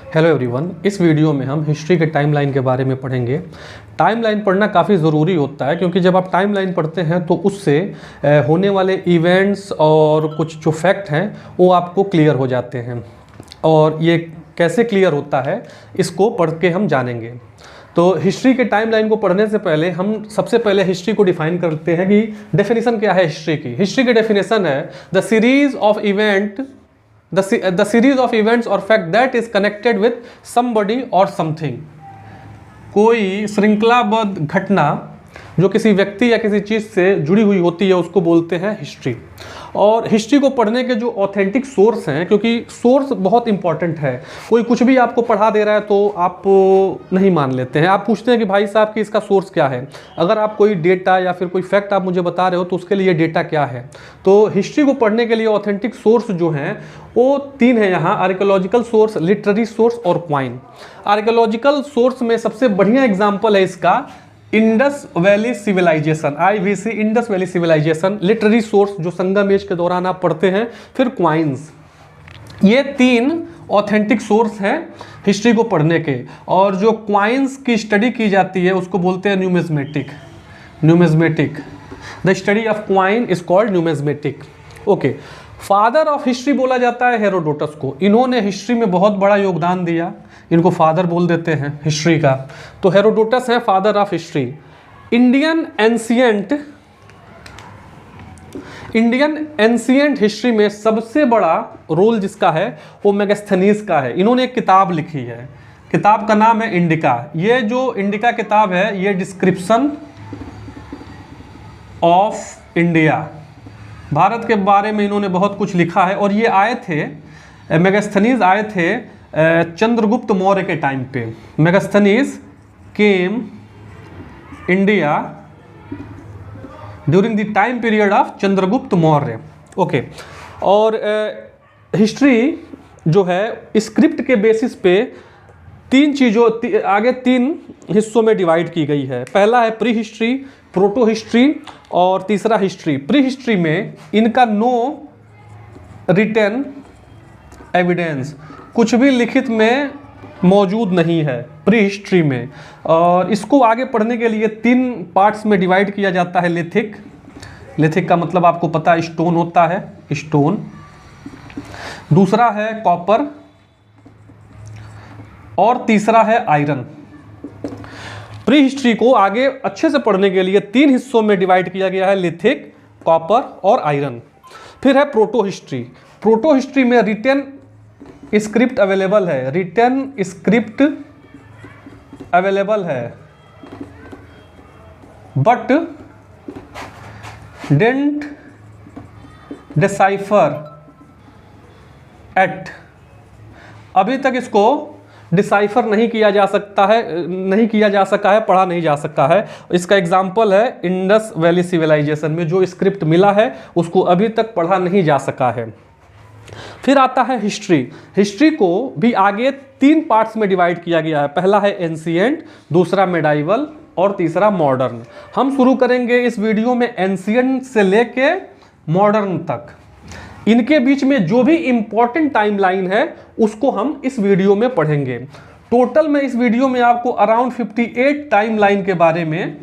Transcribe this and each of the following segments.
Hello everyone, इस video में हम हिस्ट्री के टाइमलाइन के बारे में पढ़ेंगे। टाइमलाइन पढ़ना काफ़ी ज़रूरी होता है क्योंकि जब आप टाइमलाइन पढ़ते हैं तो उससे होने वाले इवेंट्स और कुछ जो फैक्ट हैं वो आपको क्लियर हो जाते हैं। और ये कैसे क्लियर होता है इसको पढ़ के हम जानेंगे। तो हिस्ट्री के टाइमलाइन को पढ़ने से पहले हम सबसे पहले हिस्ट्री को डिफाइन करते हैं कि डेफिनेशन क्या है हिस्ट्री की। हिस्ट्री की डेफिनेशन है the series of event the series of events or fact that is connected with somebody or something। कोई श्रृंखलाबद्ध घटना जो किसी व्यक्ति या किसी चीज़ से जुड़ी हुई होती है उसको बोलते हैं हिस्ट्री। और हिस्ट्री को पढ़ने के जो ऑथेंटिक सोर्स हैं, क्योंकि सोर्स बहुत इंपॉर्टेंट है। कोई कुछ भी आपको पढ़ा दे रहा है तो आप नहीं मान लेते हैं, आप पूछते हैं कि भाई साहब कि इसका सोर्स क्या है। अगर आप कोई डेटा या फिर कोई फैक्ट आप मुझे बता रहे हो तो उसके लिए डेटा क्या है। तो हिस्ट्री को पढ़ने के लिए ऑथेंटिक सोर्स जो हैं वो तीन है यहाँ: आर्कियोलॉजिकल सोर्स, लिटरेरी सोर्स और क्वाइन। आर्कियोलॉजिकल सोर्स में सबसे बढ़िया एग्जाम्पल है इसका Indus valley civilisation, IVC, Indus valley civilisation. Literary source जो संगम एज के दौरान आप पढ़ते हैं, फिर क्वाइंस। ये तीन ऑथेंटिक सोर्स हैं हिस्ट्री को पढ़ने के। और जो क्वाइंस की स्टडी की जाती है उसको बोलते हैं numismatic. The study of coin is called numismatic. Okay, father of history बोला जाता है हेरोडोटस को। इन्होंने हिस्ट्री में बहुत बड़ा योगदान दिया, इनको फादर बोल देते हैं हिस्ट्री का। तो हेरोडोटस है father of history. Indian ancient history में सबसे बड़ा रोल जिसका है वो मेगास्थनीज का है। इन्होंने एक किताब लिखी है, किताब का नाम है इंडिका। ये जो इंडिका किताब है ये डिस्क्रिप्शन ऑफ इंडिया, भारत के बारे में इन्होंने बहुत कुछ लिखा है। और ये आए थे, मेगास्थनीज आए थे चंद्रगुप्त मौर्य के टाइम पे। Megasthenes came India during the time period of Chandragupta Maurya. Okay, और हिस्ट्री जो है स्क्रिप्ट के बेसिस पे आगे तीन हिस्सों में डिवाइड की गई है। पहला है प्री हिस्ट्री, प्रोटो हिस्ट्री और तीसरा हिस्ट्री। प्री हिस्ट्री में इनका नो रिटन एविडेंस, कुछ भी लिखित में मौजूद नहीं है प्री हिस्ट्री में। और इसको आगे पढ़ने के लिए तीन पार्ट्स में डिवाइड किया जाता है। लिथिक का मतलब आपको पता है स्टोन होता है, स्टोन। दूसरा है कॉपर और तीसरा है आयरन। प्री हिस्ट्री को आगे अच्छे से पढ़ने के लिए तीन हिस्सों में डिवाइड किया गया है: लिथिक, कॉपर और आयरन। फिर है प्रोटो हिस्ट्री। प्रोटो हिस्ट्री में रिटन स्क्रिप्ट अवेलेबल है, बट डेंट डिसाइफर एट। अभी तक इसको डिसाइफर नहीं किया जा सका है, पढ़ा नहीं जा सका है। इसका एग्जाम्पल है इंडस वैली सिविलाइजेशन में जो स्क्रिप्ट मिला है उसको अभी तक पढ़ा नहीं जा सका है। फिर आता है हिस्ट्री। हिस्ट्री को भी आगे तीन पार्ट्स में डिवाइड किया गया है। पहला है एंशिएंट, दूसरा मेडाइवल और तीसरा मॉडर्न। हम शुरू करेंगे इस वीडियो में एंशिएंट से लेके मॉडर्न तक। इनके बीच में जो भी इंपॉर्टेंट टाइमलाइन है उसको हम इस वीडियो में पढ़ेंगे। टोटल में इस वीडियो में आपको अराउंड 58 टाइमलाइन के बारे में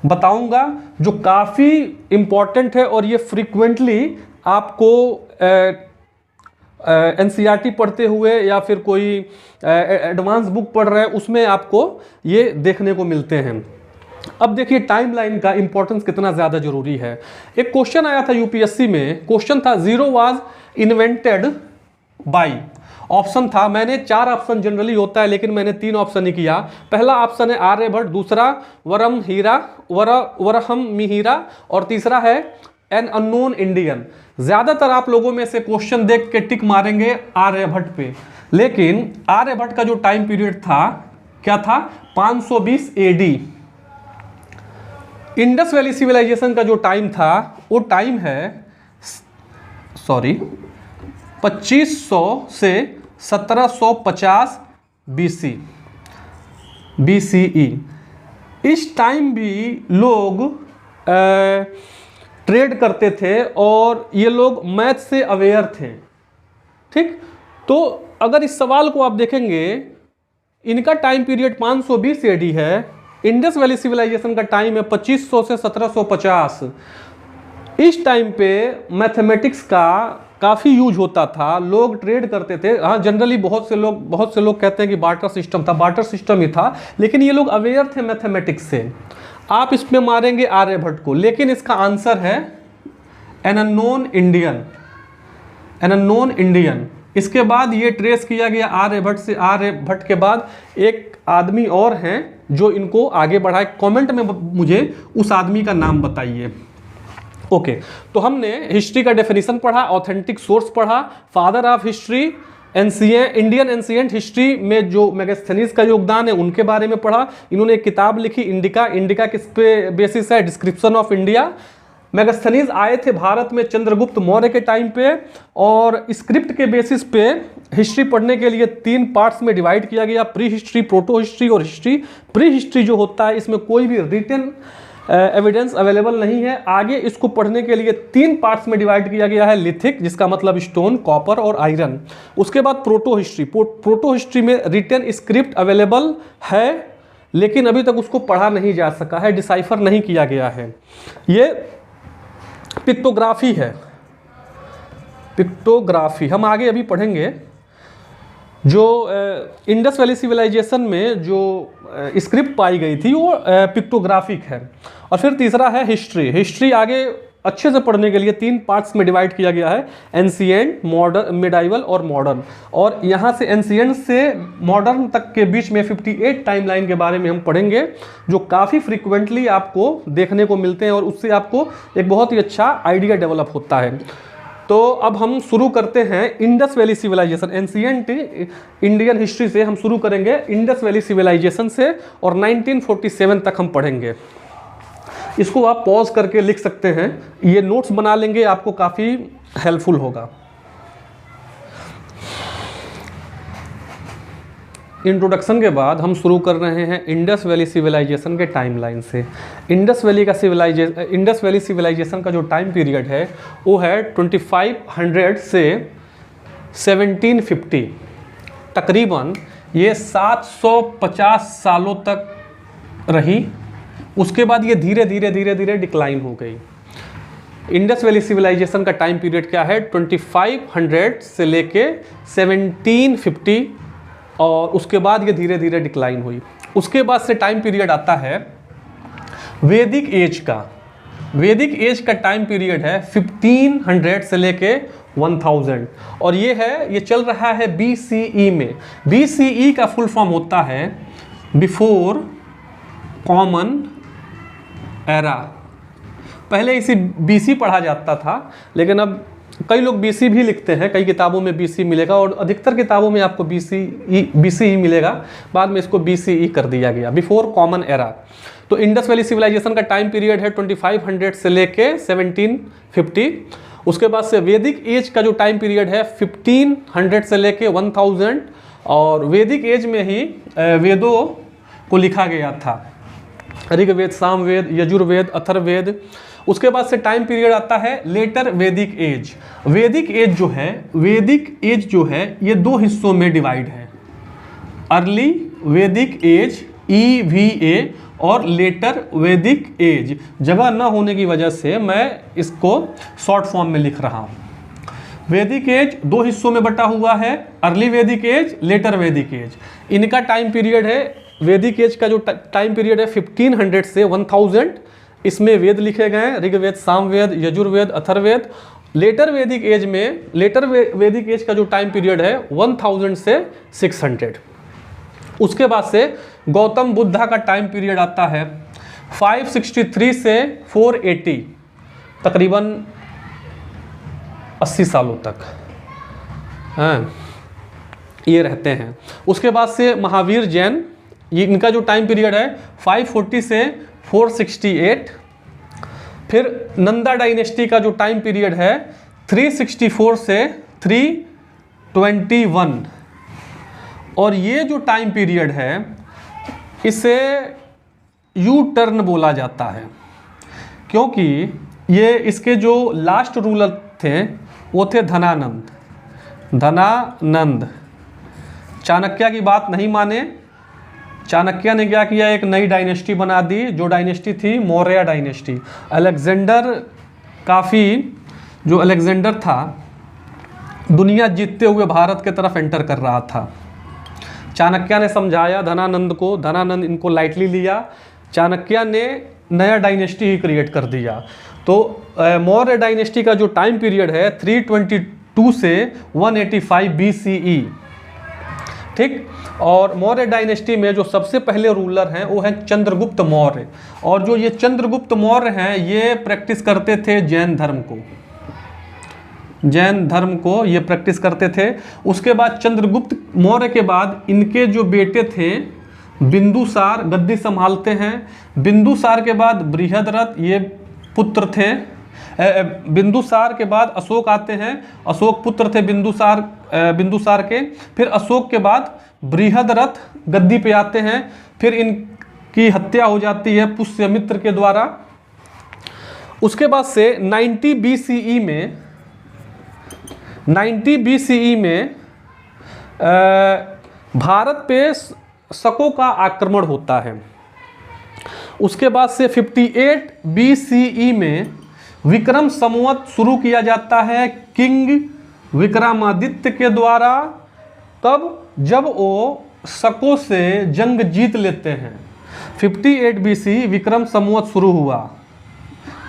बताऊंगा जो काफ़ी इंपॉर्टेंट है। और ये फ्रीक्वेंटली आपको NCERT पढ़ते हुए या फिर कोई एडवांस बुक पढ़ रहे हैं उसमें आपको ये देखने को मिलते हैं। अब देखिए टाइमलाइन का इंपॉर्टेंस कितना ज़्यादा जरूरी है। एक क्वेश्चन आया था यूपीएससी में, क्वेश्चन था zero was invented by. Option था, मैंने 4 ऑप्शन जनरली होता है लेकिन मैंने 3 ऑप्शन ही किया। पहला ऑप्शन है आर्यभट्ट, दूसरा वरहम मिहिरा और तीसरा है एन अननोन इंडियन। ज़्यादातर आप लोगों में से क्वेश्चन देख के टिक मारेंगे आर्यभट्ट पे, लेकिन आर्यभट्ट का जो टाइम पीरियड था क्या था? 520 AD। इंडस वैली सिविलाइजेशन का जो टाइम था वो टाइम है 2500 से 1750 BCE। इस टाइम भी लोग ट्रेड करते थे और ये लोग मैथ से अवेयर थे। ठीक, तो अगर इस सवाल को आप देखेंगे, इनका टाइम पीरियड 520 एडी है, इंडस वैली सिविलाइजेशन का टाइम है 2500 से 1750। इस टाइम पे मैथमेटिक्स का काफ़ी यूज होता था, लोग ट्रेड करते थे। हाँ, जनरली बहुत से लोग कहते हैं कि बार्टर सिस्टम था, बार्टर सिस्टम ही था, लेकिन ये लोग अवेयर थे मैथमेटिक्स से। आप इसमें मारेंगे आर्यभट्ट को, लेकिन इसका आंसर है एन अननोन इंडियन। इसके बाद ये ट्रेस किया गया आर्यभट्ट से। आर्यभट्ट के बाद एक आदमी और हैं जो इनको आगे बढ़ाए। कमेंट में मुझे उस आदमी का नाम बताइए। ओके, तो हमने हिस्ट्री का डेफिनेशन पढ़ा, ऑथेंटिक सोर्स पढ़ा, father of history, Indian ancient history में जो मेगास्थनीज का योगदान है उनके बारे में पढ़ा। इन्होंने एक किताब लिखी इंडिका किस पे बेसिस है? Description of India. मेगास्थनीज आए थे भारत में चंद्रगुप्त मौर्य के टाइम पे, और स्क्रिप्ट के बेसिस पे हिस्ट्री पढ़ने के लिए 3 पार्ट्स में डिवाइड किया गया, प्री हिस्ट्री, प्रोटो हिस्ट्री और हिस्ट्री। प्री हिस्ट्री जो होता है इसमें कोई भी रिटन एविडेंस अवेलेबल नहीं है। आगे इसको पढ़ने के लिए 3 पार्ट्स में डिवाइड किया गया है, लिथिक जिसका मतलब स्टोन, कॉपर और आयरन। उसके बाद प्रोटो हिस्ट्री। प्रोटो हिस्ट्री में रिटन स्क्रिप्ट अवेलेबल है, लेकिन अभी तक उसको पढ़ा नहीं जा सका है, डिसाइफर नहीं किया गया है। ये पिक्टोग्राफी है, पिक्टोग्राफी हम आगे अभी पढ़ेंगे। जो इंडस वैली सिविलाइजेशन में जो स्क्रिप्ट पाई गई थी वो पिक्टोग्राफिक है। और फिर तीसरा है हिस्ट्री। हिस्ट्री आगे अच्छे से पढ़ने के लिए 3 पार्ट्स में डिवाइड किया गया है, एंशिएंट, मॉडर्न, मिडाइवल और मॉडर्न। और यहाँ से एंशिएंट से मॉडर्न तक के बीच में 58 टाइमलाइन के बारे में हम पढ़ेंगे, जो काफ़ी फ्रीक्वेंटली आपको देखने को मिलते हैं, और उससे आपको एक बहुत ही अच्छा आइडिया डेवलप होता है। तो अब हम शुरू करते हैं Indus valley civilisation. Ancient Indian history से हम शुरू करेंगे, इंडस वैली सिविलाइजेशन से, और 1947 तक हम पढ़ेंगे। इसको आप पॉज करके लिख सकते हैं, ये नोट्स बना लेंगे, आपको काफ़ी हेल्पफुल होगा। इंट्रोडक्शन के बाद हम शुरू कर रहे हैं इंडस वैली सिविलाइजेशन के टाइमलाइन से। इंडस वैली सिविलाइजेशन का जो टाइम पीरियड है वो है 2500 से 1750। तकरीबन ये 750 सालों तक रही। उसके बाद ये धीरे धीरे डिक्लाइन हो गई। इंडस वैली सिविलाइजेशन का टाइम पीरियड क्या है? 2500 से लेके 1750, और उसके बाद ये धीरे धीरे डिक्लाइन हुई। उसके बाद से टाइम पीरियड आता है वैदिक एज का। वैदिक एज का टाइम पीरियड है 1500 से लेके 1000, और ये चल रहा है BCE में। BCE का फुल फॉर्म होता है बिफोर कॉमन एरा। पहले इसे BC पढ़ा जाता था, लेकिन अब कई लोग BC भी लिखते हैं, कई किताबों में BC मिलेगा, और अधिकतर किताबों में आपको BC ही मिलेगा। बाद में इसको BCE कर दिया गया, बिफोर कॉमन एरा। तो इंडस वैली सिविलाइजेशन का टाइम पीरियड है 2500 से लेके 1750। उसके बाद से वैदिक एज का जो टाइम पीरियड है 1500 से लेके 1000, और वैदिक एज में ही वेदों को लिखा गया था, ऋग्वेद, सामवेद, यजुर्वेद, अथर्ववेद। उसके बाद से टाइम पीरियड आता है लेटर वैदिक एज। वैदिक एज जो है ये 2 हिस्सों में डिवाइड है, अर्ली वैदिक एज EVA और लेटर वैदिक एज। जगह न होने की वजह से मैं इसको शॉर्ट फॉर्म में लिख रहा हूँ। वैदिक एज 2 हिस्सों में बटा हुआ है, अर्ली वैदिक एज, लेटर वैदिक एज। इनका टाइम पीरियड है, वैदिक एज का जो टाइम पीरियड है 1500 से 1000। इसमें वेद लिखे गए हैं, ऋग्वेद, सामवेद, यजुर्वेद, अथर्ववेद। लेटर वैदिक एज का जो टाइम पीरियड है 1000 से 600। उसके बाद से गौतम बुद्धा का टाइम पीरियड आता है 563 से 480, तकरीबन 80 सालों तक ये रहते हैं। उसके बाद से महावीर जैन, इनका जो टाइम पीरियड है 540 से 468। फिर नंदा डायनेस्टी का जो टाइम पीरियड है 364 से 321, और ये जो टाइम पीरियड है इसे यू टर्न बोला जाता है, क्योंकि ये इसके जो लास्ट रूलर थे वो थे धनानंद। चाणक्य की बात नहीं माने, चाणक्य ने क्या किया, एक नई डायनेस्टी बना दी, जो डायनेस्टी थी मौर्य डायनेस्टी। अलेक्जेंडर जो अलेक्जेंडर था, दुनिया जीतते हुए भारत के तरफ एंटर कर रहा था। चाणक्य ने समझाया धनानंद को, धनानंद इनको लाइटली लिया, चाणक्य ने नया डायनेस्टी ही क्रिएट कर दिया। तो मौर्य डायनेस्टी का जो टाइम पीरियड है 322 से 185 BCE, ठीक। और मौर्य डायनेस्टी में जो सबसे पहले रूलर हैं वो हैं चंद्रगुप्त मौर्य, और जो ये चंद्रगुप्त मौर्य हैं ये प्रैक्टिस करते थे जैन धर्म को, जैन धर्म को ये प्रैक्टिस करते थे। उसके बाद चंद्रगुप्त मौर्य के बाद इनके जो बेटे थे बिंदुसार गद्दी संभालते हैं। बिंदुसार के बाद बृहद्रथ ये पुत्र थे। बिंदुसार के बाद अशोक आते हैं, अशोक पुत्र थे बिंदुसार के। फिर अशोक के बाद बृहद्रथ गद्दी पे आते हैं, फिर इनकी हत्या हो जाती है पुष्यमित्र के द्वारा। उसके बाद से 90 BCE में भारत पे शकों का आक्रमण होता है। उसके बाद से 58 BCE में विक्रम संवत शुरू किया जाता है किंग विक्रमादित्य के द्वारा, तब जब वो शकों से जंग जीत लेते हैं। 58 BC विक्रम संवत शुरू हुआ,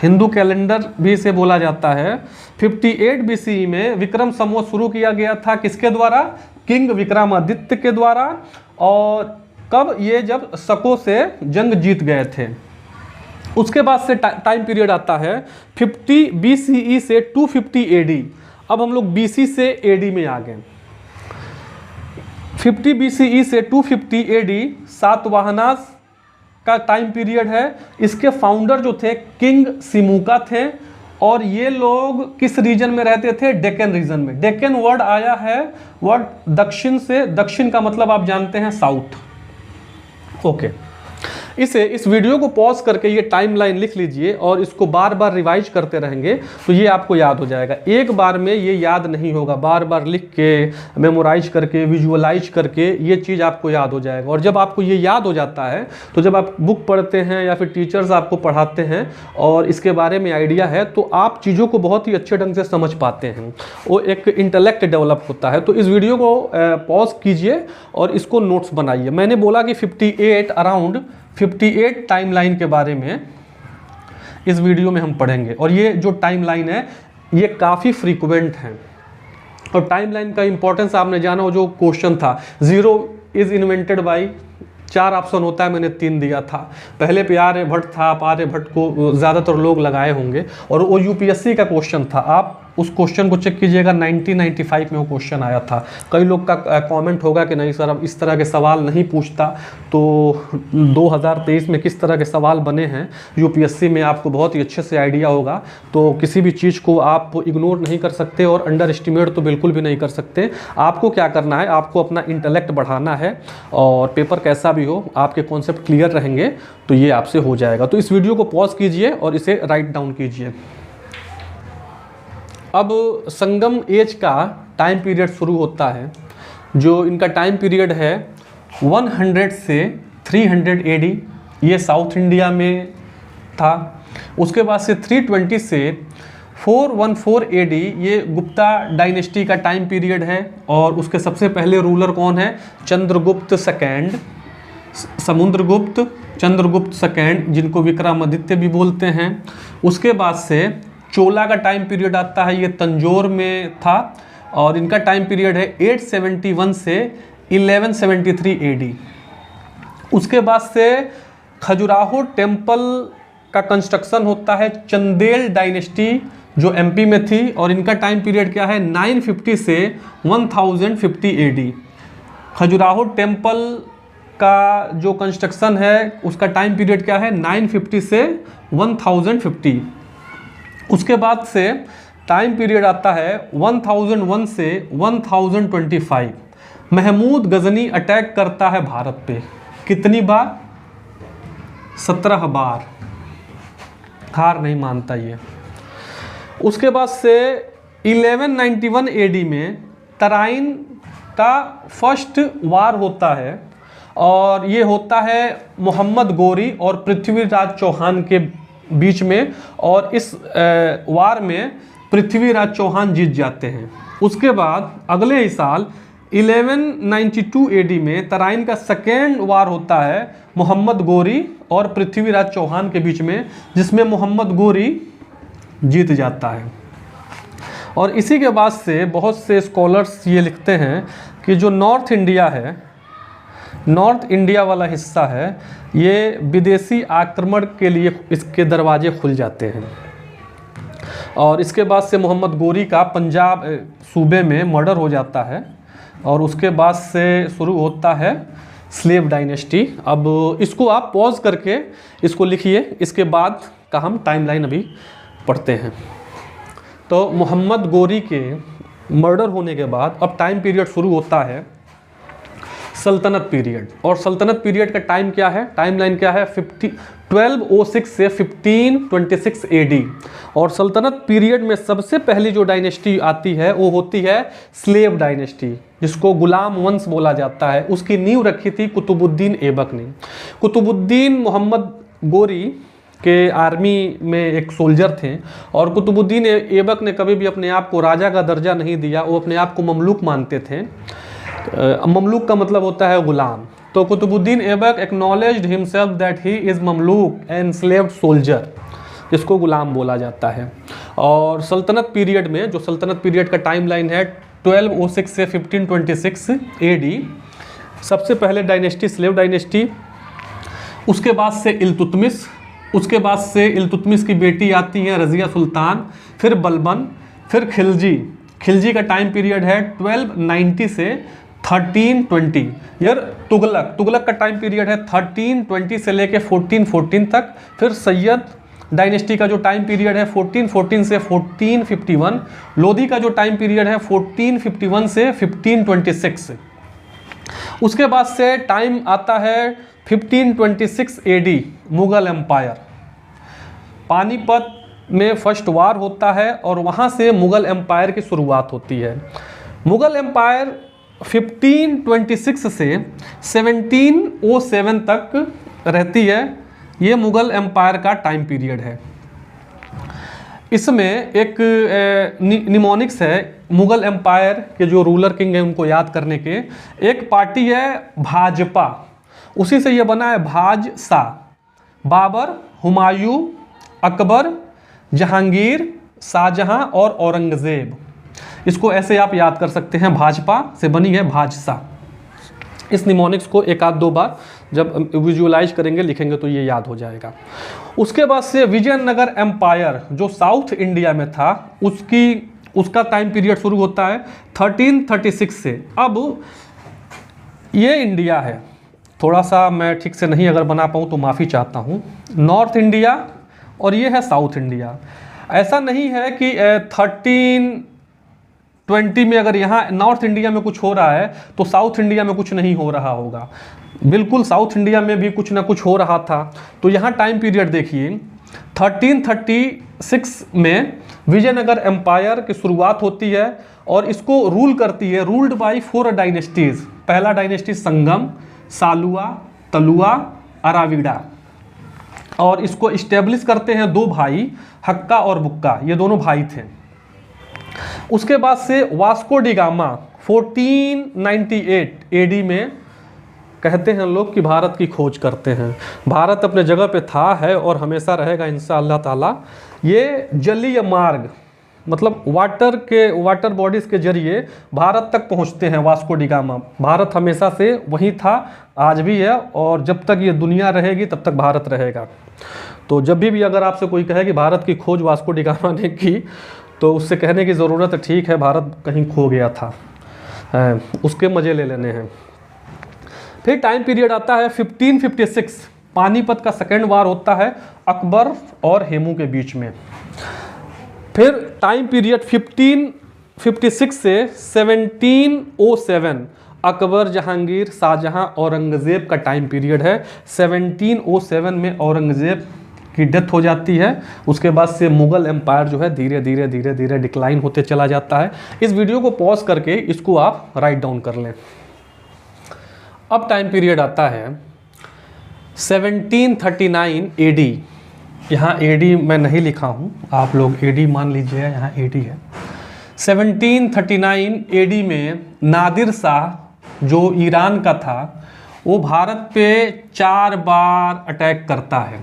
हिंदू कैलेंडर भी इसे बोला जाता है। 58 BCE में विक्रम संवत शुरू किया गया था, किसके द्वारा, किंग विक्रमादित्य के द्वारा। और कब, ये जब शकों से जंग जीत गए थे। उसके बाद से टाइम पीरियड आता है 50 BCE से 250 AD। अब हम लोग BC से AD में आ गए। 50 BCE से 250 AD सातवाहनास का टाइम पीरियड है। इसके फाउंडर जो थे किंग सिमुका थे, और ये लोग किस रीजन में रहते थे, डेक्कन रीजन में। डेक्कन वर्ड आया है वर्ड दक्षिण से, दक्षिण का मतलब आप जानते हैं साउथ। ओके, इस वीडियो को पॉज करके ये टाइमलाइन लिख लीजिए और इसको बार बार रिवाइज करते रहेंगे तो ये आपको याद हो जाएगा। एक बार में ये याद नहीं होगा, बार बार लिख के, मेमोराइज करके, विजुअलाइज करके ये चीज़ आपको याद हो जाएगा। और जब आपको ये याद हो जाता है तो जब आप बुक पढ़ते हैं या फिर टीचर्स आपको पढ़ाते हैं और इसके बारे में आइडिया है तो आप चीज़ों को बहुत ही अच्छे ढंग से समझ पाते हैं, वो एक इंटेलेक्ट डेवलप होता है। तो इस वीडियो को पॉज कीजिए और इसको नोट्स बनाइए। मैंने बोला कि 58 टाइमलाइन के बारे में इस वीडियो में हम पढ़ेंगे, और ये जो टाइमलाइन है ये काफ़ी फ्रीक्वेंट है। और टाइमलाइन का इंपॉर्टेंस आपने जाना, वो जो क्वेश्चन था 0 इज इन्वेंटेड बाय, 4 ऑप्शन होता है, मैंने 3 दिया था। पहले पे आर्यभट्ट था, आप आर्यभट्ट को ज़्यादातर लोग लगाए होंगे, और वो यूपीएससी का क्वेश्चन था। आप उस क्वेश्चन को चेक कीजिएगा, 1995 में वो क्वेश्चन आया था। कई लोग का कमेंट होगा कि नहीं सर अब इस तरह के सवाल नहीं पूछता, तो 2023 में किस तरह के सवाल बने हैं यूपीएससी में आपको बहुत ही अच्छे से आइडिया होगा। तो किसी भी चीज़ को आप इग्नोर नहीं कर सकते और अंडर एस्टिमेट तो बिल्कुल भी नहीं कर सकते। आपको क्या करना है, आपको अपना इंटेलेक्ट बढ़ाना है, और पेपर कैसा भी हो आपके कॉन्सेप्ट क्लियर रहेंगे तो ये आपसे हो जाएगा। तो इस वीडियो को पॉज कीजिए और इसे राइट डाउन कीजिए। अब संगम एज का टाइम पीरियड शुरू होता है, जो इनका टाइम पीरियड है 100 से 300 AD, ये साउथ इंडिया में था। उसके बाद से 320 से 414 AD ये गुप्ता डायनेस्टी का टाइम पीरियड है, और उसके सबसे पहले रूलर कौन है, चंद्रगुप्त सेकेंड, समुद्रगुप्त चंद्रगुप्त सेकेंड, जिनको विक्रमादित्य भी बोलते हैं। उसके बाद से चोला का टाइम पीरियड आता है, ये तंजौर में था, और इनका टाइम पीरियड है 871 से 1173 AD। उसके बाद से खजुराहो टेम्पल का कंस्ट्रक्शन होता है, चंदेल डायनेस्टी जो एमपी में थी, और इनका टाइम पीरियड क्या है 950 से 1050 AD। खजुराहो टेम्पल का जो कंस्ट्रक्शन है उसका टाइम पीरियड क्या है 950 से 1050। उसके बाद से टाइम पीरियड आता है 1001 से 1025। महमूद गजनी अटैक करता है भारत पे, कितनी बार, 17 बार, हार नहीं मानता ये। उसके बाद से 1191 AD में तराइन का फर्स्ट वार होता है और ये होता है मोहम्मद गोरी और पृथ्वीराज चौहान के बीच में, और इस वार में पृथ्वीराज चौहान जीत जाते हैं। उसके बाद अगले ही साल 1192 एडी में तराइन का सेकेंड वार होता है मोहम्मद गोरी और पृथ्वीराज चौहान के बीच में, जिसमें मोहम्मद गोरी जीत जाता है। और इसी के बाद से बहुत से स्कॉलर्स ये लिखते हैं कि जो नॉर्थ इंडिया है, नॉर्थ इंडिया वाला हिस्सा है, ये विदेशी आक्रमण के लिए इसके दरवाजे खुल जाते हैं। और इसके बाद से मोहम्मद गोरी का पंजाब सूबे में मर्डर हो जाता है और उसके बाद से शुरू होता है स्लेव डायनेस्टी। अब इसको आप पॉज करके इसको लिखिए, इसके बाद का हम टाइमलाइन अभी पढ़ते हैं। तो मोहम्मद गोरी के मर्डर होने के बाद अब टाइम पीरियड शुरू होता है सल्तनत पीरियड। और सल्तनत पीरियड का टाइम क्या है, टाइमलाइन क्या है, 1206 से 1526 एडी। और सल्तनत पीरियड में सबसे पहली जो डायनेस्टी आती है वो होती है स्लेव डायनेस्टी, जिसको गुलाम वंश बोला जाता है। उसकी नींव रखी थी कुतुबुद्दीन ऐबक ने। कुतुबुद्दीन मोहम्मद गोरी के आर्मी में एक सोल्जर थे और कुतुबुद्दीन ऐबक ने कभी भी अपने आप को राजा का दर्जा नहीं दिया, वो अपने आप को ममलूक मानते थे। ममलूक का मतलब होता है गुलाम। तो Qutbuddin Aibak acknowledged himself that he is Mamluk enslaved soldier, जिसको गुलाम बोला जाता है। और सल्तनत पीरियड में, जो सल्तनत पीरियड का टाइमलाइन है 1206 से 1526 एडी, सबसे पहले डायनेस्टी स्लेव डायनेस्टी, उसके बाद से इल्तुतमिश, उसके बाद से इल्तुतमिश की बेटी आती हैं रज़िया सुल्तान, फिर बलबन, फिर खिलजी। खिलजी का टाइम पीरियड है 1290 से 1320। यार तुगलक का टाइम पीरियड है 1320 से लेके 1414 तक। फिर सैयद डायनेस्टी का जो टाइम पीरियड है 1414 से 1451। लोधी का जो टाइम पीरियड है 1451 से 1526। उसके बाद से टाइम आता है 1526 एडी, मुगल एम्पायर। पानीपत में फर्स्ट वार होता है और वहाँ से मुगल एम्पायर की शुरुआत होती है। मुगल एम्पायर 1526 से 1707 तक रहती है। ये मुगल एम्पायर का टाइम पीरियड है। इसमें एक निमोनिक्स है मुगल एम्पायर के जो रूलर किंग हैं उनको याद करने के। एक पार्टी है भाजपा, उसी से ये बना है भाजसा। बाबर, हुमायूं, अकबर, जहांगीर, शाहजहां और औरंगजेब, इसको ऐसे आप याद कर सकते हैं, भाजपा से बनी है भाजसा। इस निमोनिक्स को एक आध दो बार जब विजुअलाइज करेंगे लिखेंगे तो ये याद हो जाएगा। उसके बाद से विजयनगर एम्पायर जो साउथ इंडिया में था उसका टाइम पीरियड शुरू होता है 1336 से। अब ये इंडिया है, थोड़ा सा मैं ठीक से नहीं अगर बना पाऊँ तो माफ़ी चाहता हूँ। नॉर्थ इंडिया और ये है साउथ इंडिया। ऐसा नहीं है कि 1320 में अगर यहाँ नॉर्थ इंडिया में कुछ हो रहा है तो साउथ इंडिया में कुछ नहीं हो रहा होगा। बिल्कुल साउथ इंडिया में भी कुछ ना कुछ हो रहा था। तो यहाँ टाइम पीरियड देखिए 1336 में विजयनगर एम्पायर की शुरुआत होती है और इसको रूल करती है, रूल्ड बाय 4 डायनेस्टीज। पहला डायनेस्टी संगम, सालुआ, तलुआ, अराविडा। और इसको इस्टेब्लिश करते हैं 2 भाई, हक्का और बुक्का, ये दोनों भाई थे। उसके बाद से वास्को डी गामा 1498 एडी में कहते हैं लोग कि भारत की खोज करते हैं। भारत अपने जगह पे था, है और हमेशा रहेगा इंशाअल्लाह ताला। ये जलीय मार्ग मतलब वाटर बॉडीज़ के जरिए भारत तक पहुंचते हैं वास्को डी गामा। भारत हमेशा से वहीं था, आज भी है, और जब तक ये दुनिया रहेगी तब तक भारत रहेगा। तो जब भी अगर आपसे कोई कहे कि भारत की खोज वास्को डी गामा ने की तो उससे कहने की ज़रूरत है ठीक है भारत कहीं खो गया था, उसके मज़े ले लेने हैं। फिर टाइम पीरियड आता है 1556, पानीपत का सेकेंड वार होता है अकबर और हेमू के बीच में। फिर टाइम पीरियड 1556 से 1707 अकबर, जहांगीर, शाहजहां, औरंगज़ेब का टाइम पीरियड है। 1707 में औरंगज़ेब की डेथ हो जाती है। उसके बाद से मुगल एम्पायर जो है धीरे धीरे धीरे धीरे डिक्लाइन होते चला जाता है। इस वीडियो को पॉज करके इसको आप राइट डाउन कर लें। अब टाइम पीरियड आता है 1739 एडी। यहाँ एडी मैं नहीं लिखा हूँ, आप लोग एडी मान लीजिए, यहाँ एडी है। 1739 एडी में नादिर शाह जो ईरान का था वो भारत पे 4 बार अटैक करता है।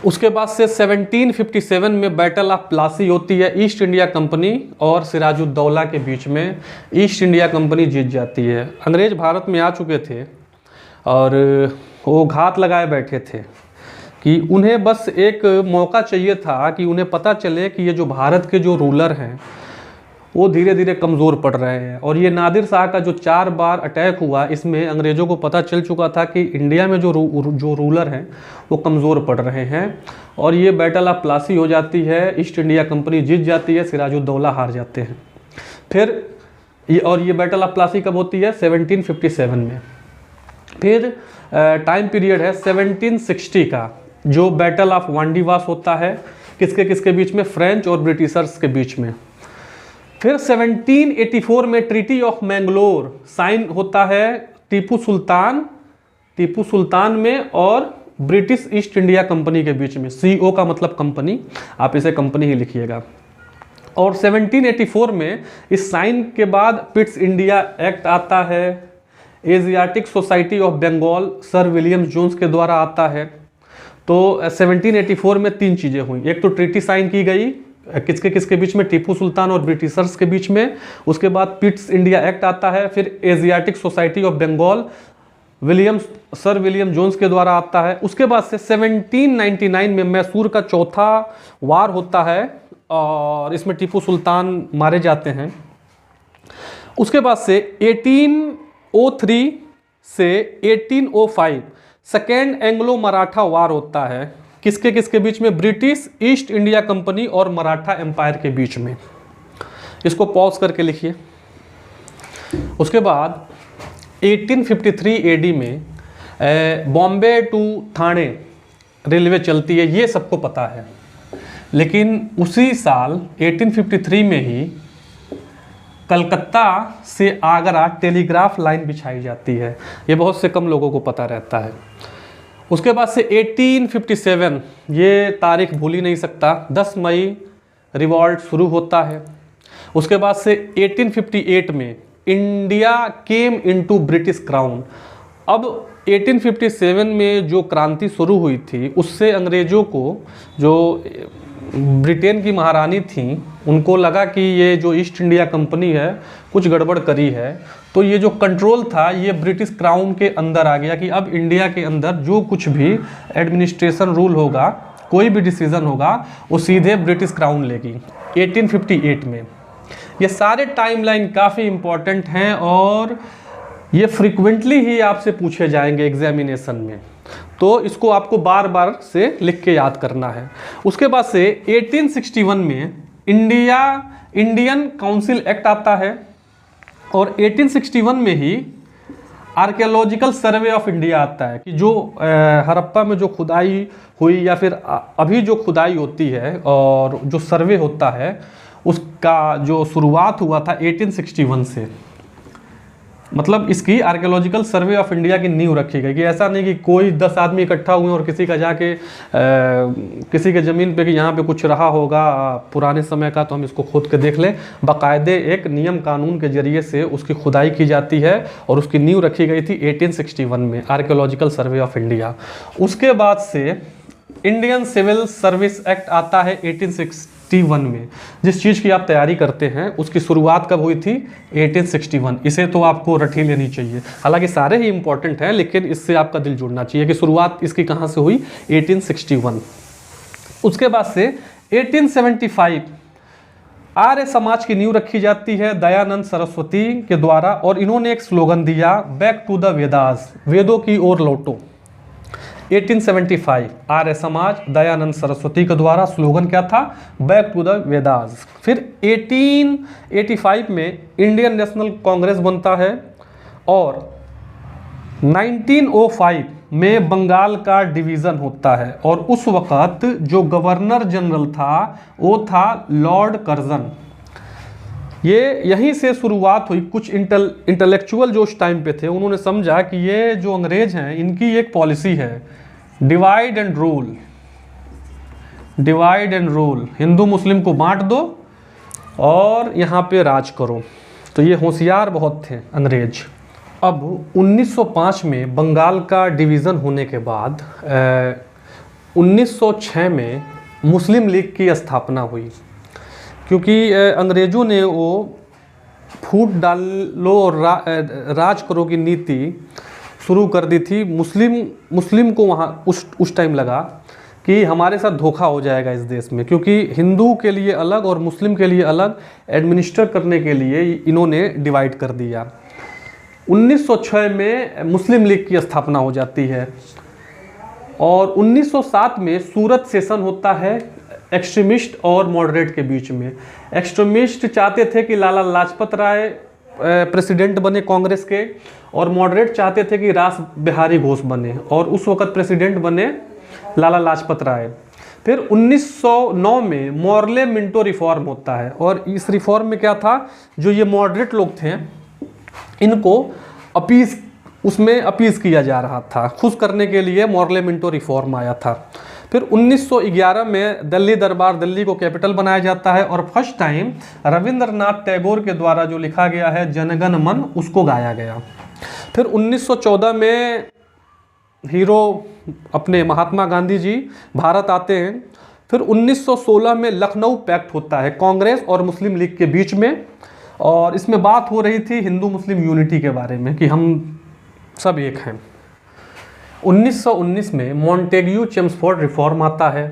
उसके बाद से 1757 में बैटल ऑफ प्लासी होती है ईस्ट इंडिया कंपनी और सिराजुद्दौला के बीच में। ईस्ट इंडिया कंपनी जीत जाती है। अंग्रेज भारत में आ चुके थे और वो घात लगाए बैठे थे कि उन्हें बस एक मौका चाहिए था कि उन्हें पता चले कि ये जो भारत के जो रूलर हैं वो धीरे धीरे कमज़ोर पड़ रहे हैं। और ये नादिर शाह का जो 4 बार अटैक हुआ, इसमें अंग्रेज़ों को पता चल चुका था कि इंडिया में जो रूलर हैं वो कमज़ोर पड़ रहे हैं। और ये बैटल ऑफ प्लासी हो जाती है, ईस्ट इंडिया कंपनी जीत जाती है, सिराजुद्दौला हार जाते हैं। फिर ये बैटल ऑफ प्लासी कब होती है? 1757 में। फिर टाइम पीरियड है 1760 का, जो बैटल ऑफ वांडीवास होता है। किसके किसके बीच में? फ्रेंच और ब्रिटिशर्स के बीच में। फिर 1784 में ट्रीटी ऑफ मैंगलोर साइन होता है टीपू सुल्तान में और ब्रिटिश ईस्ट इंडिया कंपनी के बीच में। CO का मतलब कंपनी, आप इसे कंपनी ही लिखिएगा। और 1784 में इस साइन के बाद पिट्स इंडिया एक्ट आता है। Asiatic Society of Bengal Sir William Jones के द्वारा आता है। तो 1784 में 3 चीज़ें हुई। एक तो ट्रीटी साइन की गई, किसके किसके बीच में? टीपू सुल्तान और ब्रिटिशर्स के बीच में। उसके बाद पिट्स इंडिया एक्ट आता है। फिर Asiatic Society of Bengal Sir William Jones के द्वारा आता है। उसके बाद से 1799 में मैसूर का चौथा वार होता है और इसमें टीपू सुल्तान मारे जाते हैं। उसके बाद से 1803 से 1805 सेकेंड एंग्लो मराठा वार होता है। किसके किसके बीच में? ब्रिटिश ईस्ट इंडिया कंपनी और मराठा एम्पायर के बीच में। इसको पॉज करके लिखिए। उसके बाद 1853 एडी में बॉम्बे टू थाने रेलवे चलती है, ये सबको पता है। लेकिन उसी साल 1853 में ही कलकत्ता से आगरा टेलीग्राफ लाइन बिछाई जाती है। ये बहुत से कम लोगों को पता रहता है। उसके बाद से 1857, ये तारीख भूल ही नहीं सकता, 10 मई रिवॉल्ट शुरू होता है। उसके बाद से 1858 में India came into British crown. अब 1857 में जो क्रांति शुरू हुई थी उससे अंग्रेज़ों को, जो ब्रिटेन की महारानी थी, उनको लगा कि ये जो ईस्ट इंडिया कंपनी है कुछ गड़बड़ करी है। तो ये जो कंट्रोल था ये ब्रिटिश क्राउन के अंदर आ गया कि अब इंडिया के अंदर जो कुछ भी एडमिनिस्ट्रेशन रूल होगा, कोई भी डिसीजन होगा, वो सीधे ब्रिटिश क्राउन लेगी। 1858 में ये सारे टाइमलाइन काफ़ी इम्पॉर्टेंट हैं और ये फ्रिक्वेंटली ही आपसे पूछे जाएंगे एग्जामिनेशन में, तो इसको आपको बार बार से लिख के याद करना है। उसके बाद से 1861 में इंडियन काउंसिल एक्ट आता है और 1861 में ही आर्कियोलॉजिकल सर्वे ऑफ इंडिया आता है कि जो हड़प्पा में जो खुदाई हुई या फिर अभी जो खुदाई होती है और जो सर्वे होता है उसका जो शुरुआत हुआ था 1861 से। मतलब इसकी आर्कियोलॉजिकल सर्वे ऑफ इंडिया की नींव रखी गई कि ऐसा नहीं कि कोई 10 आदमी इकट्ठा हुए और किसी का जाके किसी के ज़मीन पे कि यहाँ पे कुछ रहा होगा पुराने समय का तो हम इसको खोद के देख लें। बाकायदे एक नियम कानून के जरिए से उसकी खुदाई की जाती है और उसकी नींव रखी गई थी 1861 में, आर्कियोलॉजिकल सर्वे ऑफ इंडिया। उसके बाद से इंडियन सिविल सर्विस एक्ट आता है 1861 में। जिस चीज़ की आप तैयारी करते हैं उसकी शुरुआत कब हुई थी? 1861। इसे तो आपको रट ही लेनी चाहिए, हालांकि सारे ही इंपॉर्टेंट हैं लेकिन इससे आपका दिल जुड़ना चाहिए कि शुरुआत इसकी कहाँ से हुई? 1861। उसके बाद से 1875 आर्य समाज की नींव रखी जाती है दयानंद सरस्वती के द्वारा और इन्होंने एक स्लोगन दिया, बैक टू द वेदास, वेदों की ओर लौटो। 1875 आर्य समाज दयानंद सरस्वती के द्वारा, स्लोगन क्या था? Back to the Vedas. फिर 1885 में इंडियन नेशनल कांग्रेस बनता है और 1905 में बंगाल का डिवीज़न होता है और उस वक़्त जो गवर्नर जनरल था वो था लॉर्ड कर्जन। ये यहीं से शुरुआत हुई। कुछ इंटेलेक्चुअल जो उस टाइम पे थे उन्होंने समझा कि ये जो अंग्रेज हैं इनकी एक पॉलिसी है divide and rule, divide and rule, Hindu मुस्लिम को बांट दो और यहाँ पे राज करो। तो ये होशियार बहुत थे अंग्रेज। अब 1905 में बंगाल का डिवीज़न होने के बाद 1906 में मुस्लिम लीग की स्थापना हुई, क्योंकि अंग्रेज़ों ने वो फूट डालो और राज करो की नीति शुरू कर दी थी। मुस्लिम को वहाँ उस टाइम लगा कि हमारे साथ धोखा हो जाएगा इस देश में, क्योंकि हिंदू के लिए अलग और मुस्लिम के लिए अलग एडमिनिस्टर करने के लिए इन्होंने डिवाइड कर दिया। 1906 में मुस्लिम लीग की स्थापना हो जाती है और 1907 में सूरत सेशन होता है एक्सट्रीमिस्ट और मॉडरेट के बीच में। एक्सट्रीमिस्ट चाहते थे कि लाला लाजपत राय प्रेसिडेंट बने कांग्रेस के, और मॉडरेट चाहते थे कि रास बिहारी घोष बने, और उस वक्त प्रेसिडेंट बने लाला लाजपत राय। फिर 1909 में मॉर्ले मिंटो रिफॉर्म होता है और इस रिफॉर्म में क्या था, जो ये मॉडरेट लोग थे इनको उसमें अपीज़ किया जा रहा था, खुश करने के लिए मॉर्ले मिंटो रिफॉर्म आया था। फिर 1911 में दिल्ली दरबार, दिल्ली को कैपिटल बनाया जाता है और फर्स्ट टाइम रविंद्रनाथ टैगोर के द्वारा जो लिखा गया है जनगण मन, उसको गाया गया। फिर 1914 में हीरो अपने महात्मा गांधी जी भारत आते हैं। फिर 1916 में लखनऊ पैक्ट होता है कांग्रेस और मुस्लिम लीग के बीच में, और इसमें बात हो रही थी हिंदू मुस्लिम यूनिटी के बारे में कि हम सब एक हैं। 1919 में मॉन्टेग्यू चेम्सफोर्ड रिफॉर्म आता है।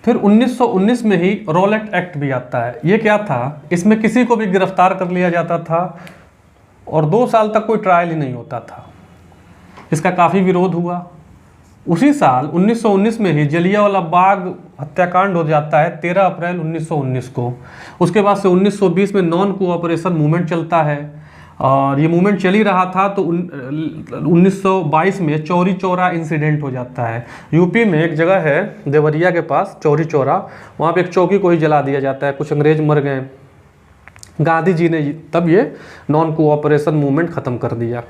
फिर 1919 में ही रॉलेट एक्ट भी आता है। ये क्या था, इसमें किसी को भी गिरफ्तार कर लिया जाता था और 2 साल तक कोई ट्रायल ही नहीं होता था। इसका काफ़ी विरोध हुआ। उसी साल 1919 में ही जलियांवाला बाग हत्याकांड हो जाता है 13 अप्रैल 1919 को। उसके बाद से 1920 में नॉन कोऑपरेशन मूवमेंट चलता है और ये मूवमेंट चल ही रहा था तो 1922 में चौरी चौरा इंसिडेंट हो जाता है। यूपी में एक जगह है देवरिया के पास चौरी चौरा, वहाँ पे एक चौकी को ही जला दिया जाता है, कुछ अंग्रेज मर गए। गांधी जी ने तब ये नॉन कोऑपरेशन मूवमेंट ख़त्म कर दिया।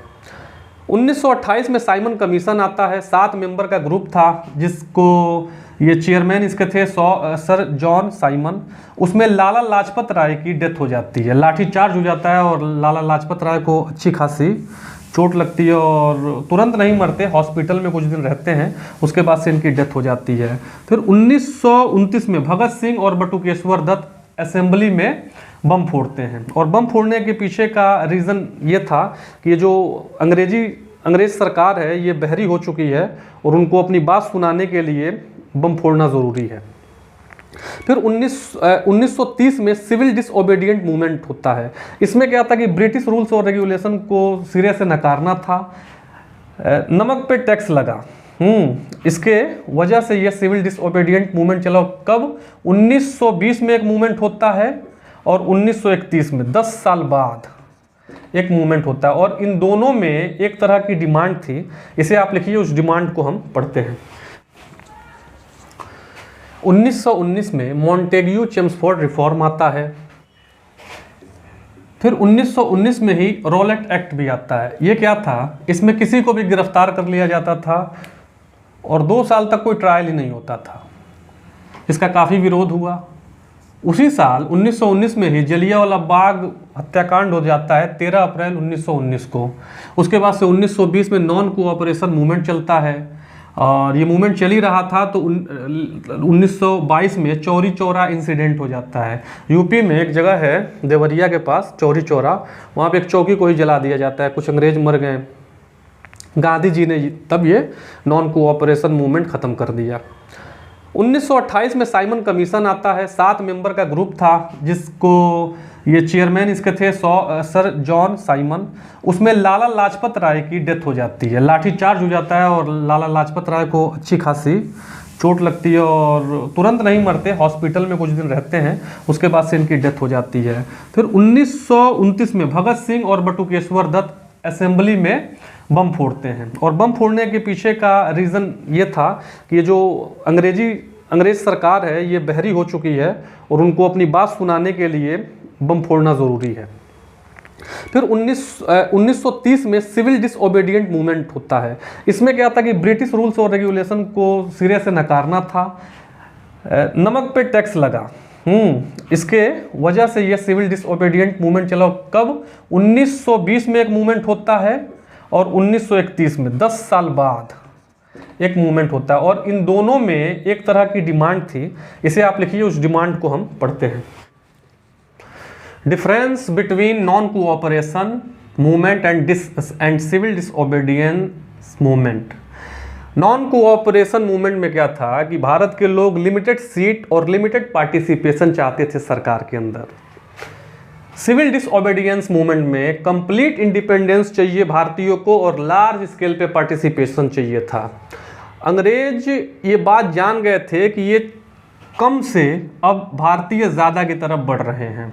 1928 में साइमन कमीशन आता है, 7 मेंबर का ग्रुप था जिसको ये चेयरमैन इसके थे सर जॉन साइमन। उसमें लाला लाजपत राय की डेथ हो जाती है, लाठीचार्ज हो जाता है और लाला लाजपत राय को अच्छी खासी चोट लगती है और तुरंत नहीं मरते, हॉस्पिटल में कुछ दिन रहते हैं, उसके बाद से इनकी डेथ हो जाती है। फिर 1929 में भगत सिंह और बटुकेश्वर दत्त असेंबली में बम फोड़ते हैं और बम फोड़ने के पीछे का रीज़न ये था कि ये जो अंग्रेज सरकार है ये बहरी हो चुकी है और उनको अपनी बात सुनाने के लिए बम फोड़ना ज़रूरी है। फिर 1930 में सिविल डिसओबीडिएंट मूवमेंट होता है। इसमें क्या था कि ब्रिटिश रूल्स और रेगुलेशन को सिरे से नकारना था। नमक पे टैक्स लगा, इसके वजह से ये सिविल डिसओबीडिएंट मूवमेंट चला। कब? 1920 में एक मूवमेंट होता है और 1931 में 10 साल बाद एक मूवमेंट होता है और इन दोनों में एक तरह की डिमांड थी। इसे आप लिखिए, उस डिमांड को हम पढ़ते हैं। 1919 में मॉन्टेग्यू चेम्सफोर्ड रिफॉर्म आता है। फिर 1919 में ही रॉलेट एक्ट भी आता है। ये क्या था, इसमें किसी को भी गिरफ्तार कर लिया जाता था और 2 साल तक कोई ट्रायल ही नहीं होता था। इसका काफ़ी विरोध हुआ। उसी साल 1919 में ही जलियांवाला बाग हत्याकांड हो जाता है 13 अप्रैल 1919 को। उसके बाद से 1920 में नॉन कोऑपरेशन मूवमेंट चलता है और ये मूवमेंट चल ही रहा था तो 1922 में चौरी चौरा इंसिडेंट हो जाता है। यूपी में एक जगह है देवरिया के पास चौरी चौरा, वहाँ पे एक चौकी को ही जला दिया जाता है, कुछ अंग्रेज मर गए। गांधी जी ने तब ये नॉन कोऑपरेशन मूवमेंट ख़त्म कर दिया। 1928 में साइमन कमीशन आता है, 7 मेंबर का ग्रुप था जिसको ये चेयरमैन इसके थे सर जॉन साइमन। उसमें लाला लाजपत राय की डेथ हो जाती है, लाठीचार्ज हो जाता है और लाला लाजपत राय को अच्छी खासी चोट लगती है और तुरंत नहीं मरते, हॉस्पिटल में कुछ दिन रहते हैं, उसके बाद से इनकी डेथ हो जाती है। फिर 1929 में भगत सिंह और बटुकेश्वर दत्त असेंबली में बम फोड़ते हैं। और बम फोड़ने के पीछे का रीज़न ये था कि ये जो अंग्रेज सरकार है ये बहरी हो चुकी है और उनको अपनी बात सुनाने के लिए बम फोड़ना ज़रूरी है। फिर 1930 में सिविल डिसओबीडिएंट मूवमेंट होता है। इसमें क्या था कि ब्रिटिश रूल्स और रेगुलेशन को सिरे से नकारना था। नमक पे टैक्स लगा, इसके वजह से ये सिविल डिसओबीडिएंट मूवमेंट चला। कब? 1920 में एक मूवमेंट होता है और 1931 में 10 साल बाद एक मूवमेंट होता है। और इन दोनों में एक तरह की डिमांड थी, इसे आप लिखिए, उस डिमांड को हम पढ़ते हैं। Difference between non cooperation movement and civil disobedience movement. Non cooperation movement में क्या था कि भारत के लोग लिमिटेड सीट और लिमिटेड पार्टिसिपेशन चाहते थे सरकार के अंदर। सिविल डिसओबीडियंस मूवमेंट में कंप्लीट इंडिपेंडेंस चाहिए भारतीयों को और लार्ज स्केल पे पार्टिसिपेशन चाहिए था। अंग्रेज ये बात जान गए थे कि ये कम से अब भारतीय ज़्यादा की तरफ बढ़ रहे हैं।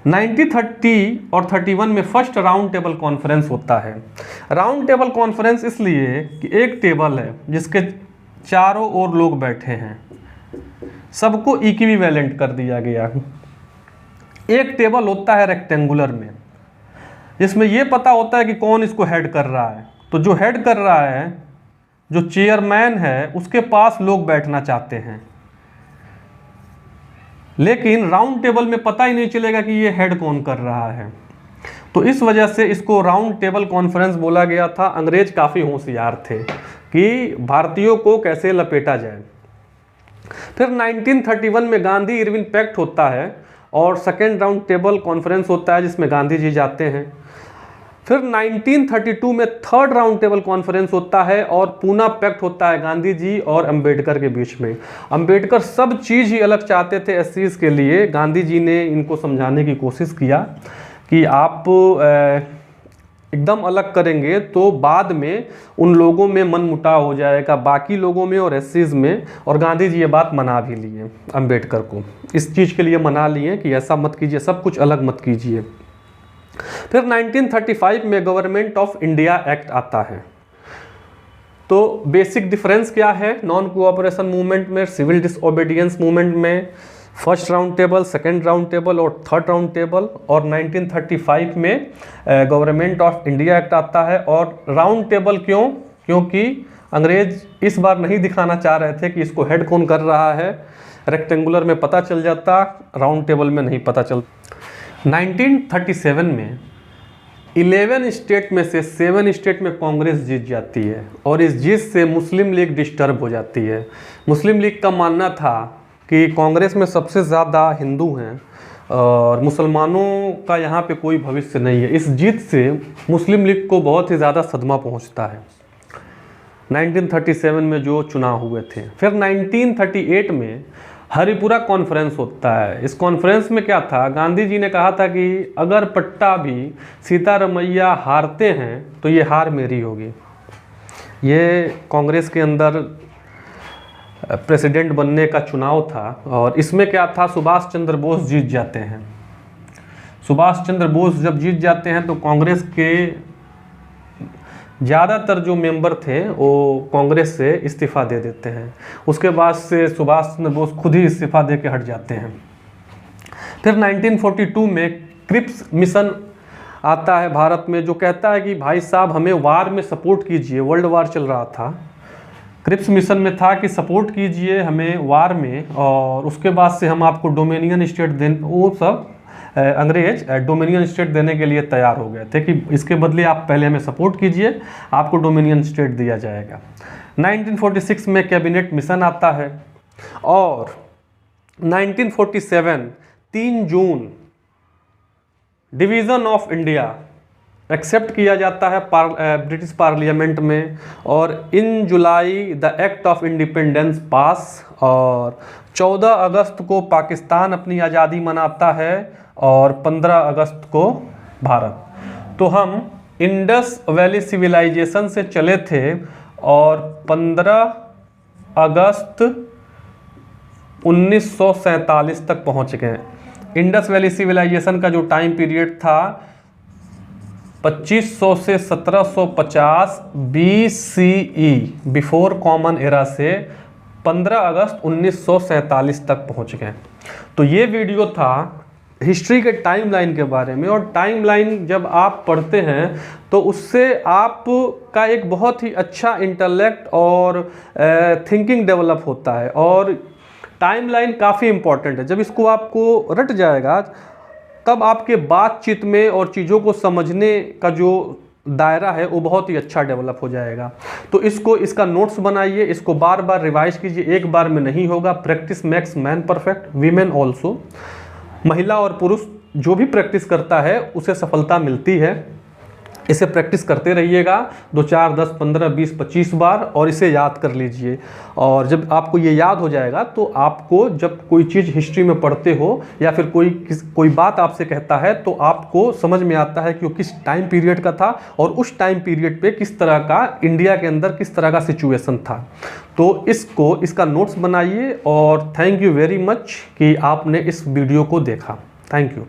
1930 और 31 में फर्स्ट राउंड टेबल कॉन्फ्रेंस होता है। राउंड टेबल कॉन्फ्रेंस इसलिए कि एक टेबल है जिसके चारों ओर लोग बैठे हैं, सबको इक्विवेलेंट कर दिया गया। एक टेबल होता है रेक्टेंगुलर में, जिसमें यह पता होता है कि कौन इसको हेड कर रहा है। तो जो हेड कर रहा है, जो चेयरमैन है, उसके पास लोग बैठना चाहते हैं, लेकिन राउंड टेबल में पता ही नहीं चलेगा कि ये हेड कौन कर रहा है। तो इस वजह से इसको राउंड टेबल कॉन्फ्रेंस बोला गया था। अंग्रेज काफ़ी होशियार थे कि भारतीयों को कैसे लपेटा जाए। फिर 1931 में गांधी इरविन पैक्ट होता है और सेकेंड राउंड टेबल कॉन्फ्रेंस होता है जिसमें गांधी जी जाते हैं। फिर 1932 में थर्ड राउंड टेबल कॉन्फ्रेंस होता है और पूना पैक्ट होता है गांधी जी और अंबेडकर के बीच में। अंबेडकर सब चीज़ ही अलग चाहते थे एससीज के लिए। गांधी जी ने इनको समझाने की कोशिश किया कि आप एकदम अलग करेंगे तो बाद में उन लोगों में मनमुटाव हो जाएगा, बाकी लोगों में और एससीज में। और गांधी जी ये बात मना भी लिए अंबेडकर को, इस चीज़ के लिए मना लिए कि ऐसा मत कीजिए, सब कुछ अलग मत कीजिए। फिर 1935 में गवर्नमेंट ऑफ इंडिया एक्ट आता है। तो बेसिक डिफरेंस क्या है नॉन कोऑपरेशन मूवमेंट में, सिविल डिसओबीडियंस मूवमेंट में? First round table, second round table और थर्ड राउंड टेबल। और 1935 में गवर्नमेंट ऑफ इंडिया एक्ट आता है। और राउंड टेबल क्यों? क्योंकि अंग्रेज इस बार नहीं दिखाना चाह रहे थे कि इसको हेड कौन कर रहा है। रेक्टेंगुलर में पता चल जाता, राउंड टेबल में नहीं पता चलता। 1937 में 11 स्टेट में से 7 स्टेट में कांग्रेस जीत जाती है और इस जीत से मुस्लिम लीग डिस्टर्ब हो जाती है। मुस्लिम लीग का मानना था कि कांग्रेस में सबसे ज़्यादा हिंदू हैं और मुसलमानों का यहाँ पे कोई भविष्य नहीं है। इस जीत से मुस्लिम लीग को बहुत ही ज़्यादा सदमा पहुँचता है 1937 में जो चुनाव हुए थे। फिर 1938 में हरिपुरा कॉन्फ्रेंस होता है। इस कॉन्फ्रेंस में क्या था, गांधी जी ने कहा था कि अगर पट्टा भी सीतारमैया हारते हैं तो ये हार मेरी होगी। ये कांग्रेस के अंदर प्रेसिडेंट बनने का चुनाव था और इसमें क्या था, सुभाष चंद्र बोस जीत जाते हैं। सुभाष चंद्र बोस जब जीत जाते हैं तो कांग्रेस के ज़्यादातर जो मेंबर थे वो कांग्रेस से इस्तीफ़ा दे देते हैं। उसके बाद से सुभाष चंद्र बोस खुद ही इस्तीफ़ा दे के हट जाते हैं। फिर 1942 में क्रिप्स मिशन आता है भारत में, जो कहता है कि भाई साहब हमें वार में सपोर्ट कीजिए। वर्ल्ड वार चल रहा था, क्रिप्स मिशन में था कि सपोर्ट कीजिए हमें वार में और उसके बाद से हम आपको डोमिनियन स्टेट दें। वो सब अंग्रेज डोमिनियन स्टेट देने के लिए तैयार हो गए थे कि इसके बदले आप पहले हमें सपोर्ट कीजिए, आपको डोमिनियन स्टेट दिया जाएगा। 1946 में कैबिनेट मिशन आता है और 1947 3 जून डिवीज़न ऑफ इंडिया एक्सेप्ट किया जाता है ब्रिटिश पार्लियामेंट में। और इन जुलाई द एक्ट ऑफ इंडिपेंडेंस पास और 14 अगस्त को पाकिस्तान अपनी आज़ादी मनाता है और 15 अगस्त को भारत। तो हम इंडस वैली सिविलाइजेशन से चले थे और 15 अगस्त 1947 तक पहुंच गए। इंडस वैली सिविलाइजेशन का जो टाइम पीरियड था 2500 से 1750 BCE बिफोर कॉमन एरा से 15 अगस्त 1947 तक पहुंच गए। तो ये वीडियो था हिस्ट्री के टाइमलाइन के बारे में। और टाइमलाइन जब आप पढ़ते हैं तो उससे आपका एक बहुत ही अच्छा इंटेलेक्ट और थिंकिंग डेवलप होता है। और टाइमलाइन काफ़ी इम्पॉर्टेंट है। जब इसको आपको रट जाएगा तब आपके बातचीत में और चीज़ों को समझने का जो दायरा है वो बहुत ही अच्छा डेवलप हो जाएगा। तो इसका नोट्स बनाइए, इसको बार बार रिवाइज कीजिए, एक बार में नहीं होगा। Practice makes man perfect, women also. महिला और पुरुष जो भी प्रैक्टिस करता है उसे सफलता मिलती है। इसे प्रैक्टिस करते रहिएगा 2, 4, 10, 15, 20, 25 बार, और इसे याद कर लीजिए। और जब आपको ये याद हो जाएगा तो आपको जब कोई चीज़ हिस्ट्री में पढ़ते हो या फिर कोई बात आपसे कहता है तो आपको समझ में आता है कि वो किस टाइम पीरियड का था और उस टाइम पीरियड पे किस तरह का इंडिया के अंदर किस तरह का सिचुएशन था। तो इसका नोट्स बनाइए। और थैंक यू वेरी मच कि आपने इस वीडियो को देखा। Thank you.